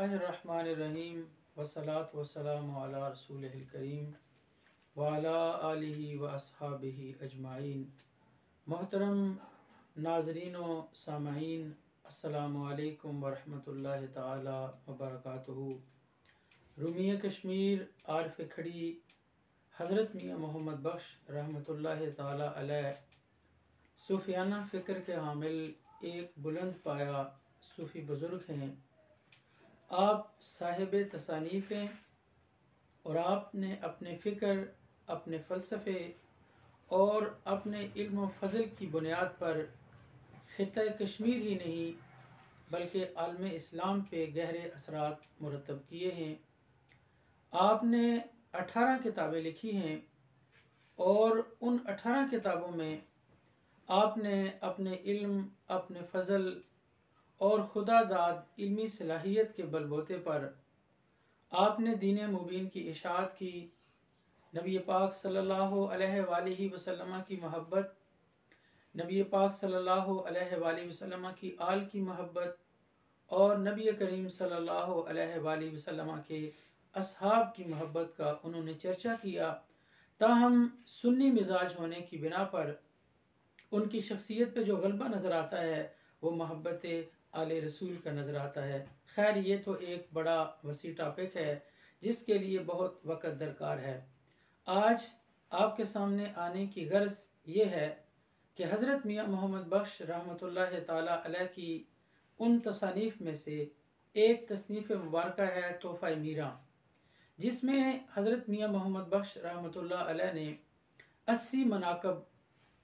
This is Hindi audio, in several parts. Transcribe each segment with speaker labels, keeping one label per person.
Speaker 1: बिस्मिल्लाहिर्रहमानिर्रहीम वस्सलातु वस्सलामु अला रसूलिहिल करीम व अला आलिहि व अस्हाबिहि अजमाइन। मोहतरम नाज़रीन व सामाईन, अस्सलामु अलैकुम व रहमतुल्लाहि ताला व बरकातुहू। रूमिया कश्मीर आरिफ खड़ी हज़रत मियाँ मोहम्मद बख्श रहमतुल्लाहि ताला अलैह सूफियाना फ़िक्र के हामिल एक बुलंद पाया सूफ़ी बुज़ुर्ग हैं। आप साहिब तसानीफ़ हैं और आपने अपने फ़िक्र, अपने फ़लसफ़े और अपने इल्म व फ़ज़ल की बुनियाद पर ख़ित्ता कश्मीर ही नहीं बल्कि आलम इस्लाम पे गहरे असरात मुरतब किए हैं। आपने 18 किताबें लिखी हैं और उन 18 किताबों में आपने अपने इल्म, अपने फ़ज़ल और खुदादाद इल्मी सलाहियत के बलबूते पर आपने दीन मुबीन की इशाअत की, नबी पाक सल्लल्लाहु अलैहि वसल्लम की महब्बत, नबी पाक सल्लल्लाहु अलैहि वसल्लम की आल की महब्बत और नबी करीम सल्लल्लाहु अलैहि वसल्लम के असहाब की महब्बत का उन्होंने चर्चा किया। ताहम सुन्नी मिजाज होने की बिना पर उनकी शख्सियत पे जो गलबा नज़र आता है वो मोहब्बत आले रसूल का नज़र आता है। खैर, ये तो एक बड़ा वसी टॉपिक है जिसके लिए बहुत वक़्त दरकार है। आज आपके सामने आने की गर्ज़ ये है कि हज़रत मियाँ मोहम्मद बख्श रहमतुल्लाहि ताला अलैह की उन तसानीफ़ में से एक तसनीफ़ मुबारक है तोहफ़ा मीरा, जिसमें हज़रत मियाँ मोहम्मद बख्श रहमतुल्लाह अलैह ने 80 मनाक़ब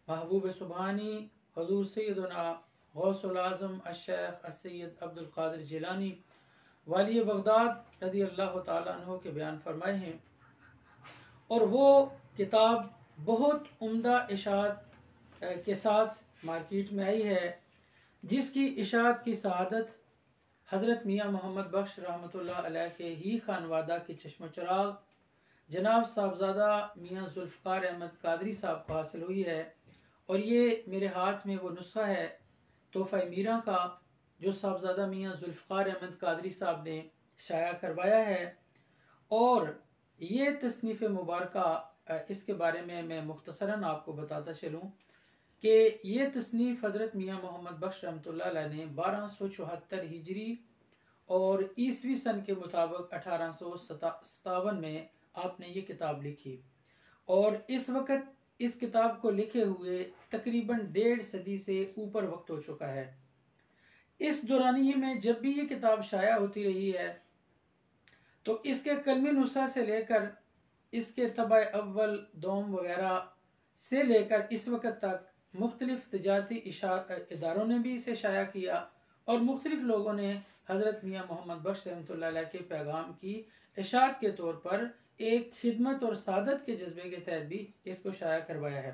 Speaker 1: महबूब सुबहानी हुज़ूर सैयदना गौसुल आज़म अश-शेख अस्सय्यद अब्दुल क़ादिर जिलानी वाली बगदाद रज़ी अल्लाह तआला अन्हु के बयान फरमाए हैं। और वो किताब बहुत उम्दा इशाअत के साथ मार्केट में आई है, जिसकी इशाअत की सआदत हज़रत मियाँ मोहम्मद बख्श रहमतुल्लाह अलैह के ही खानवादा के चश्म चिराग जनाब साहबजादा मियाँ ज़ुल्फ़िकार अहमद कादरी साहब को हासिल हुई है। और ये मेरे हाथ में वो नुस्खा है तोहफ़ा मीरा का, जो साहबजादा मियाँ ज़ुल्फ़िकार अहमद कादरी साहब ने शाया करवाया है। और ये तसनीफ़ मुबारक, इसके बारे में मैं मुख्तसरन आपको बताता चलूँ कि ये तसनीफ़ हज़रत मियाँ मोहम्मद बख्श रहमतुल्लाह अलैह ने 1274 हिजरी और ईसवी सन के मुताबिक 1857 में आपने ये किताब लिखी। और इस वक्त इस किताब को लिखे हुए तकरीबन 1.5 सदी से ऊपर वक्त हो चुका है। इस दौरानिये में जब भी ये किताब शाया होती रही है तो इसके कलमी नुस्खा से लेकर इसके तबा अव्वल दोम वगैरह से लेकर इस वक्त तक मुख्तलिफ तिजारती इदारों ने भी इसे शाया किया और मुख्तलिफ लोगों ने हज़रत मियाँ मोहम्मद बख्श रहमतुल्लाह अलैह के पैगाम की इशाअत के तौर पर एक खिदमत और सादत के जज्बे के तहत भी इसको शाया करवाया है।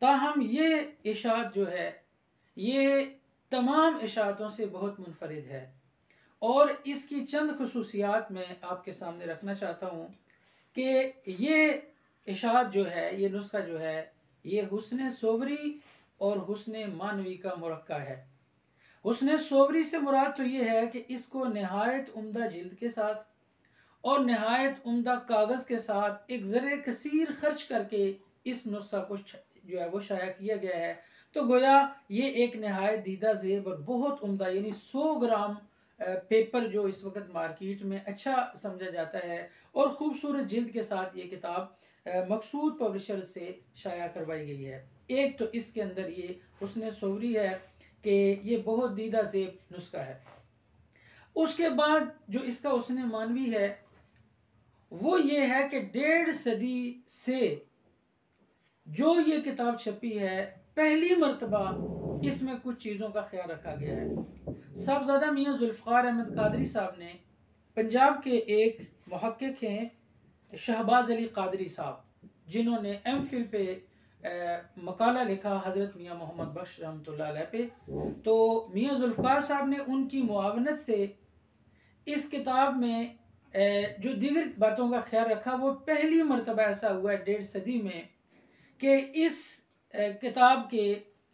Speaker 1: ताहम ये इशाअत जो है ये तमाम इशाअतों से बहुत मुनफरिद है और इसकी चंद खुसूसियात मैं आपके सामने रखना चाहता हूँ कि ये इशाअत जो है, ये नुस्खा जो है, ये हुस्न सोवरी और हुस्न मानवी का मुरक्का है। हुस्न सोवरी से मुराद तो ये है कि इसको नहायत उम्दा जिल्द के साथ और नहायत उम्दा कागज़ के साथ एक ज़र कसीर खर्च करके इस नुस्खा को जो है वो शाया किया गया है। तो गोया ये एक नहायत दीदा ज़ेब और बहुत उम्दा यानी 100 ग्राम पेपर जो इस वक्त मार्केट में अच्छा समझा जाता है और ख़ूबसूरत जिल्द के साथ ये किताब मकसूद पब्लिशर से शाया करवाई गई है। एक तो इसके अंदर ये हुस्न सोवरी है कि ये बहुत दीदा ज़ेब नुस्खा है। उसके बाद जो इसका हुस्न मानवी है वो ये है कि 1.5 सदी से जो ये किताब छपी है, पहली मर्तबा इसमें कुछ चीज़ों का ख्याल रखा गया है। साहबजादा मियाँ ज़ुल्फ़िकार अहमद कादरी साहब ने, पंजाब के एक मुहक्किक हैं शहबाज अली कादरी साहब, जिन्होंने एमफिल पे मकाला लिखा हज़रत मियाँ मोहम्मद बख्श रहमतुल्लाह अलैह पे। तो मियाँ ज़ुल्फ़िकार साहब ने उनकी मुआवनत से इस किताब में जो दीगर बातों का ख्याल रखा, वो पहली मर्तबा ऐसा हुआ है 1.5 सदी में कि इस किताब के,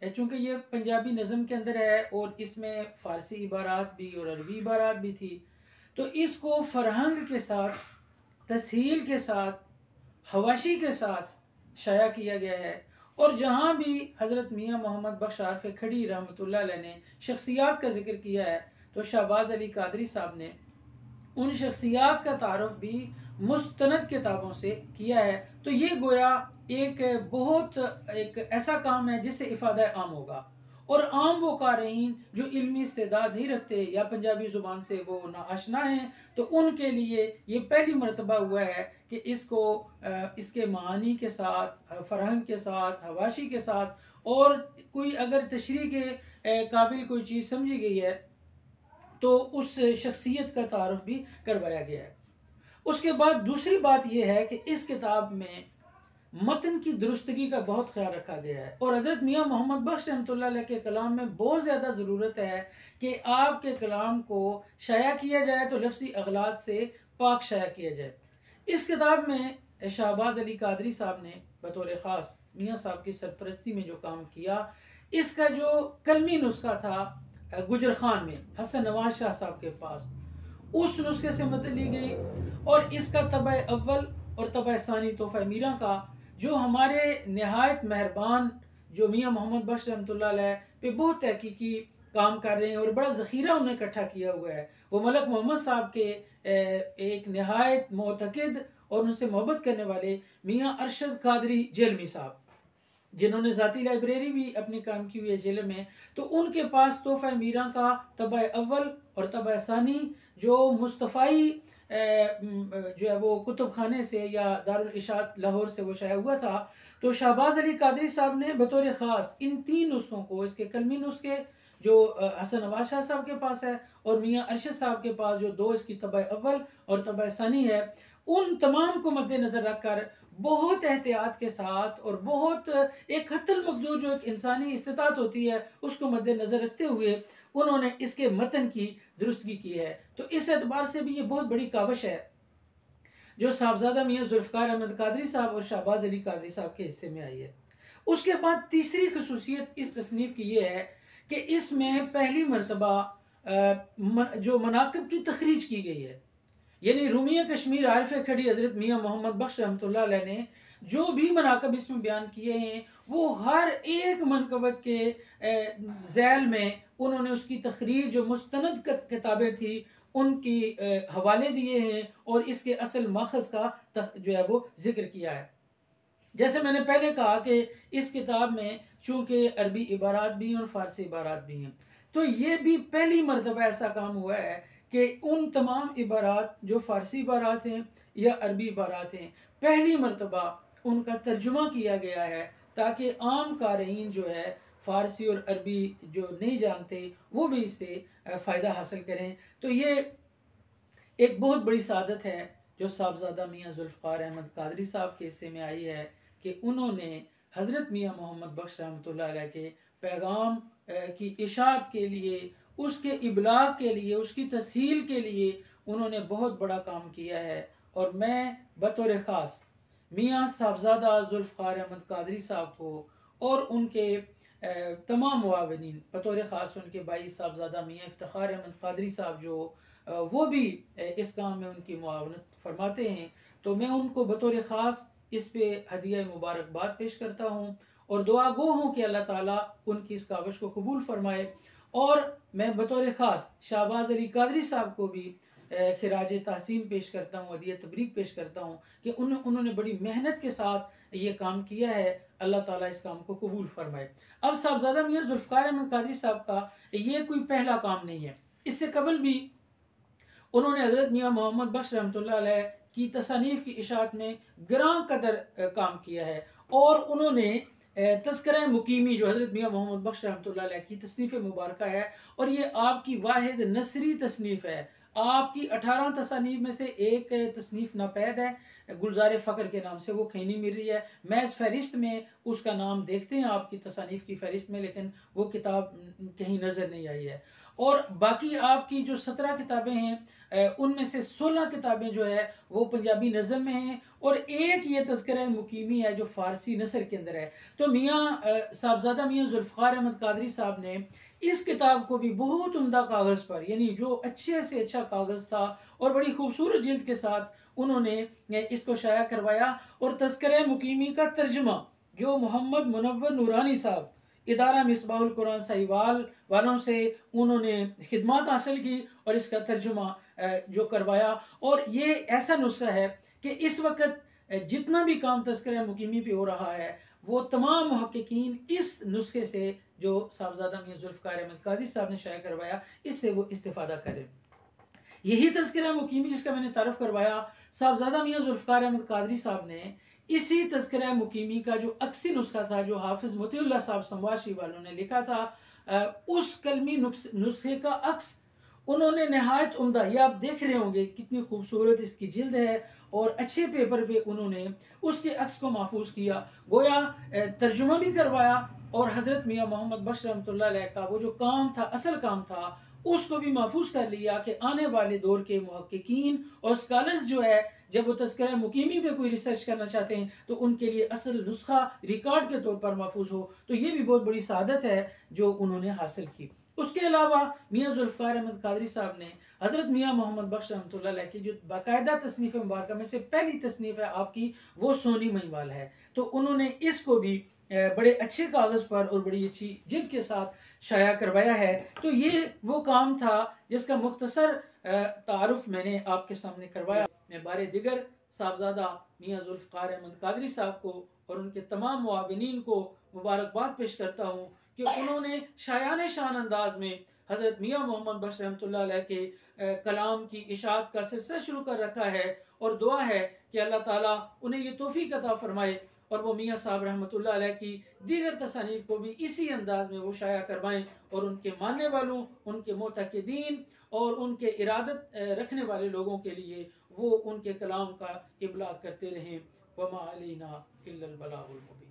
Speaker 1: चूँकि ये पंजाबी नज़म के अंदर है और इसमें फ़ारसी इबारात भी और अरबी इबारात भी थी, तो इसको फरहंग के साथ, तस्हील के साथ, हवाशी के साथ शाया किया गया है। और जहाँ भी हज़रत मियाँ मोहम्मद बख्श आरिफ खड़ी रहमतुल्लाह अलैह ने शख्सियात का जिक्र किया है तो शहबाज अली कादरी साहब ने उन शख्सियात का तारुफ भी मुस्तनद किताबों से किया है। तो ये गोया एक बहुत एक ऐसा काम है जिससे इफ़ादा आम होगा। और आम वो क़ारीन जो इल्मी इस्तेदाद नहीं रखते या पंजाबी ज़ुबान से वो ना आशना हैं, तो उनके लिए ये पहली मरतबा हुआ है कि इसको इसके मानी के साथ, फ़रहंग के साथ, हवाशी के साथ और कोई अगर तशरीह के काबिल कोई चीज़ समझी गई है तो उस शख्सियत का तारुफ भी करवाया गया है। उसके बाद दूसरी बात यह है कि इस किताब में मतन की दुरुस्तगी का बहुत ख्याल रखा गया है। और हज़रत मियाँ मोहम्मद बख्श रहमतुल्लाह अलैह के कलाम में बहुत ज़्यादा ज़रूरत है कि आपके कलाम को शाया किया जाए तो लफ्ज़ी अगलात से पाक शाया किया जाए। इस किताब में शहबाज अली कादरी साहब ने बतौर ख़ास मियाँ साहब की सरपरस्ती में जो काम किया, इसका जो कलमी नुस्खा था गुजर खान में हसन नवाज शाह साहब के पास, उस नुस्खे से मदद ली गई। और इसका तबा अव्वल और तबा सानी तोहफ़ा मीरा का जो हमारे नहायत मेहरबान जो मियाँ मोहम्मद बख्श रहमतुल्लाह अलैह पे बहुत तहकीकी काम कर रहे हैं और बड़ा ज़ख़ीरा उन्हें इकट्ठा किया हुआ है, वो मलक मोहम्मद साहब के एक नहायत मोतक़िद और उनसे मोहब्बत करने वाले मियाँ अरशद कादरी जेलमी साहब, जिन्होंने ज़ाती लाइब्रेरी भी अपनी काम की हुई है जेल में। तो उनके पास तोहफ़ा मीरा का तबा अव्वल और तबा सानी जो मुस्तफ़ाई जो है वो कुतुब खाने से या दारुल इशात लाहौर से वो शाया हुआ था। तो शहबाज अली कादरी साहब ने बतौर ख़ास इन तीन नुस्खों को, इसके कलमी नुस्खे जो हसन नवाज शाह साहब के पास है और मियाँ अरशद साहब के पास जो दो इसकी तबा अव्वल और तबा सानी है, उन तमाम को मद्देनज़र रखकर बहुत एहतियात के साथ और बहुत एक हत्तल मकदूर जो एक इंसानी इस्तिताअत होती है उसको मद्देनज़र रखते हुए उन्होंने इसके मतन की दुरुस्तगी की है। तो इस एतबार से भी ये बहुत बड़ी काविश है जो साहबजादा मियाँ जुल्फ़िकार अहमद कादरी साहब और शहबाज अली कादरी साहब के हिस्से में आई है। उसके बाद तीसरी खसूसियत इस तसनीफ़ की ये है कि इसमें पहली मरतबा जो मनाक़िब की तखरीज की गई है, यानी रूमिया कश्मीर आरिफ खड़ी हज़रत मियाँ मोहम्मद बख्श रहमतुल्लाह अलैह ने जो भी मनाक़िब इसमें बयान किए हैं वो हर एक मनक़बत के ज़ैल में उन्होंने उसकी तखरीज जो मुस्तनद किताबें थी उनकी हवाले दिए हैं और इसके असल माखज़ का जो है वो जिक्र किया है। जैसे मैंने पहले कहा कि इस किताब में चूँकि अरबी इबारात भी हैं और फ़ारसी इबारात भी हैं, तो ये भी पहली मरतबा ऐसा काम हुआ है कि उन तमाम इबारात जो फ़ारसी इबारात हैं या अरबी इबारात हैं, पहली मरतबा उनका तर्जुमा किया गया है ताकि आम क़ारीन जो है फ़ारसी और अरबी जो नहीं जानते वो भी इससे फ़ायदा हासिल करें। तो ये एक बहुत बड़ी सादत है जो साहबजादा मियाँ जुल्फ़िकार अहमद कादरी साहब के हिस्से में आई है कि उन्होंने हज़रत मियाँ मोहम्मद बख्श रहमतुल्लाह अलैह के पैगाम की इशाअत के लिए, उसके इबलाग के लिए, उसकी तस्हील के लिए उन्होंने बहुत बड़ा काम किया है। और मैं बतौर ख़ास मियाँ साहबजादा जुल्फ़िकार अहमद कादरी साहब को और उनके तमाम मुआविनीन, बतौर ख़ास उनके भाई साहबजादा मियाँ इफ्तिखार अहमद कादरी साहब जो वो भी इस काम में उनकी मुआवनत फरमाते हैं, तो मैं उनको बतौर ख़ास इस पे हदिया मुबारकबाद पेश करता हूँ और दुआ गो हूँ कि अल्लाह ताला उनकी इस काविश को कबूल फरमाए। और मैं बतौर ख़ास शहबाज अली कादरी साहब को भी खिराज तहसीन पेश करता हूँ, हदिया तबरीक पेश करता हूँ कि उन्होंने बड़ी मेहनत के साथ ये काम किया है। अल्लाह ताला इस काम को कबूल फरमाए। अब साहबजादा मियाँ जुल्फ़िकार अहमद कादरी साहब का ये कोई पहला काम नहीं है, इससे कबल भी उन्होंने हज़रत मियाँ मोहम्मद बख्श रहमतुल्लाह अलैह की तसानीफ़ की इशाअत में ग्रां कदर काम किया है। और उन्होंने तज़किरा मुकीमी जो हज़रत मियाँ मोहम्मद बख्श रहमतुल्लाह अलैह की तसनीफ़ मुबारक है और ये आपकी वाहिद नसरी तसनीफ़ है। आपकी 18 तसानीफ़ में से एक तसनीफ़ नापैद है, गुलज़ार फ़ख्र के नाम से वो कहीं नहीं मिल रही है। मैं इस फ़हरिस्त में उसका नाम देखते हैं आपकी तसानीफ़ की फ़हरिस्त में, लेकिन वो किताब कहीं नज़र नहीं आई है। और बाकी आपकी जो 17 किताबें हैं उनमें से 16 किताबें जो है वो पंजाबी नज़म में हैं और एक ये तज़किरा मुकीमी है जो फ़ारसी नसर के अंदर है। तो मियाँ साहबजादा मियाँ जुल्फ़िकार अहमद कादरी साहब ने इस किताब को भी बहुत उम्दा कागज़ पर, यानी जो अच्छे से अच्छा कागज़ था और बड़ी खूबसूरत जिल्द के साथ उन्होंने इसको शाया करवाया। और तज़किरा मुकीमी का तर्जुमा जो मोहम्मद मुनव्वर नूरानी साहब इदारा मिसबाहुल कुरान साहिवाल वालों से उन्होंने खिदमत हासिल की और इसका तर्जुमा जो करवाया। और ये ऐसा नुस्खा है कि इस वक्त जितना भी काम तज़किरा मुकीमी पे हो रहा है वो तमाम मुहक्किकीन इस नुस्खे से जो साहबजादा मियां जुल्फ़िकार अहमद कादरी साहब ने शाया करवाया इससे वो इस्तेफादा करें। यही तज़किरा मुकीमी जिसका मैंने तारुफ करवाया, साहबजादा मियां जुल्फ़िकार अहमद कादरी साहब ने इसी तज़किरा मुकीमी का जो अक्सी नुस्खा था जो हाफिज़ मोतीउल्लाह साहब समवाशी वालों ने लिखा था, उस कलमी नुस्खे का अक्स उन्होंने नहायत उम्दा, ये आप देख रहे होंगे कितनी खूबसूरत इसकी जिल्द है और अच्छे पेपर पे उन्होंने उसके अक्स को महफूज किया, गोया तर्जुमा भी करवाया और हज़रत मियाँ मोहम्मद बख्श रहमतुल्लाह अलैह का वो जो काम था, असल काम था, उसको भी महफूज कर लिया कि आने वाले दौर के मुहक्किकीन और स्कॉलर्स जो है जब वो तज़किरा मुकीमी पे कोई रिसर्च करना चाहते हैं तो उनके लिए असल नुस्खा रिकॉर्ड के तौर पर महफूज हो। तो ये भी बहुत बड़ी सादत है जो उन्होंने हासिल की। उसके अलावा मियाँ जुल्फ़िकार अहमद कादरी साहब ने हज़रत मियाँ मोहम्मद बख्श रहमतुल्लाह अलैह की जो बाकायदा तसनीफ़ मुबारक में से पहली तसनीफ़ है आपकी वो सोनी महिवाल है, तो उन्होंने इसको भी बड़े अच्छे कागज़ पर और बड़ी अच्छी जिल्द के साथ शाया करवाया है। तो ये वो काम था जिसका मुख्तसर तारुफ मैंने आपके सामने करवाया। मैं बारे दिगर साहबजादा मियाँ जुल्फ़िकार अहमद कादरी साहब को और उनके तमाम मुआविनीन को मुबारकबाद पेश करता हूँ कि उन्होंने शायान शान अंदाज में हज़रत मियाँ मोहम्मद बख्श रहमतुल्लाह अलैह के कलाम की इशाअत का सिलसिला शुरू कर रखा है और दुआ है कि अल्लाह ताला उन्हें ये तौफीक अता फरमाए और वो मियाँ साहब रहमतुल्लाह अलैह की दीगर तसानीफ को भी इसी अंदाज में वो शाया करवाएं और उनके मानने वालों, उनके मोतक़दीन और उनके इरादत रखने वाले लोगों के लिए वो उनके कलाम का इबलाग करते रहें। वमा अलैना इल्लल बलागुल मुबीन।